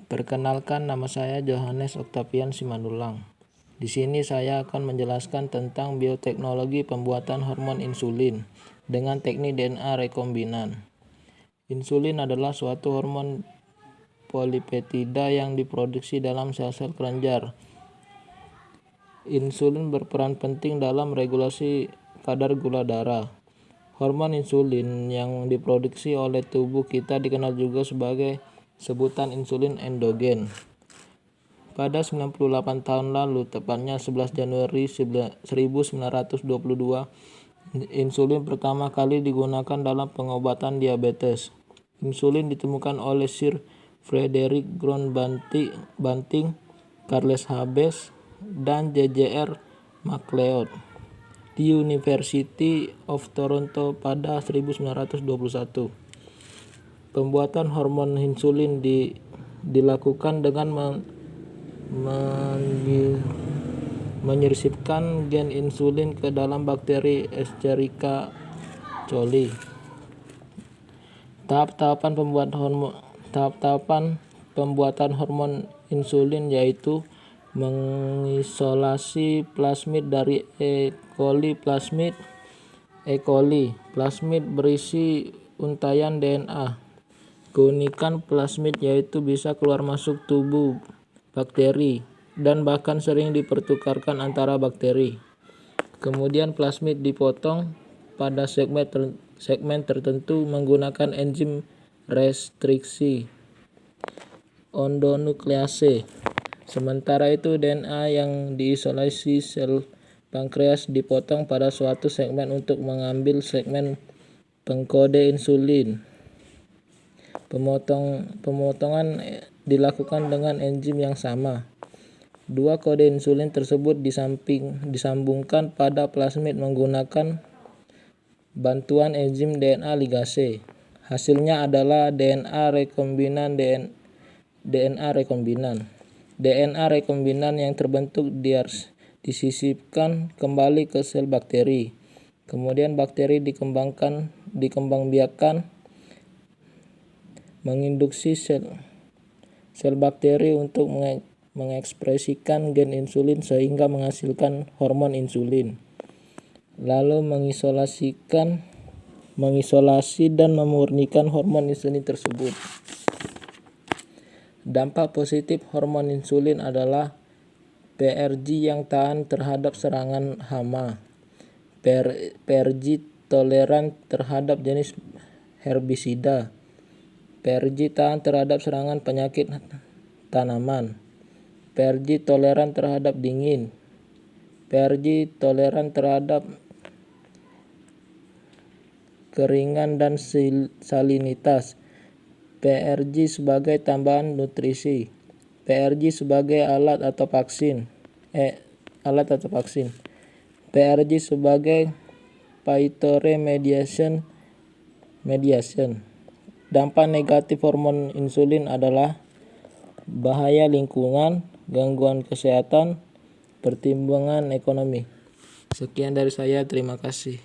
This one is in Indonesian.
Perkenalkan, nama saya Johannes Octavian Simandulang. Di sini saya akan menjelaskan tentang bioteknologi pembuatan hormon insulin dengan teknik DNA rekombinan. Insulin adalah suatu hormon polipeptida yang diproduksi dalam sel-sel kelenjar. Insulin berperan penting dalam regulasi kadar gula darah. Hormon insulin yang diproduksi oleh tubuh kita dikenal juga sebagai sebutan insulin endogen. Pada 98 tahun lalu, tepatnya 11 Januari 1922, insulin pertama kali digunakan dalam pengobatan diabetes. Insulin ditemukan oleh Sir Frederick John Banting, Charles Habbes, dan J.J.R. MacLeod di University of Toronto pada 1921. Pembuatan hormon insulin dilakukan dengan menyisipkan gen insulin ke dalam bakteri Escherichia coli. Tahap-tahapan pembuatan hormon insulin yaitu mengisolasi plasmid dari E. coli. Plasmid berisi untaian DNA. Keunikan plasmid yaitu bisa keluar masuk tubuh bakteri dan bahkan sering dipertukarkan antara bakteri. Kemudian plasmid dipotong pada segmen tertentu menggunakan enzim restriksi endonuklease. Sementara itu DNA yang diisolasi sel pankreas dipotong pada suatu segmen untuk mengambil segmen pengkode insulin. Pemotongan dilakukan dengan enzim yang sama. Dua kode insulin tersebut disambungkan pada plasmid menggunakan bantuan enzim DNA ligase. Hasilnya adalah DNA rekombinan. DNA rekombinan yang terbentuk disisipkan kembali ke sel bakteri. Kemudian bakteri dikembangbiakkan menginduksi sel bakteri untuk mengekspresikan gen insulin sehingga menghasilkan hormon insulin. Lalu mengisolasi dan memurnikan hormon insulin tersebut. Dampak positif hormon insulin adalah PRG yang tahan terhadap serangan hama. PRG toleran terhadap jenis herbisida. PRG tahan terhadap serangan penyakit tanaman. PRG toleran terhadap dingin. PRG toleran terhadap keringan dan salinitas. PRG sebagai tambahan nutrisi. PRG sebagai alat atau vaksin. PRG sebagai phytoremediation. Dampak negatif hormon insulin adalah bahaya lingkungan, gangguan kesehatan, pertimbangan ekonomi. Sekian dari saya, terima kasih.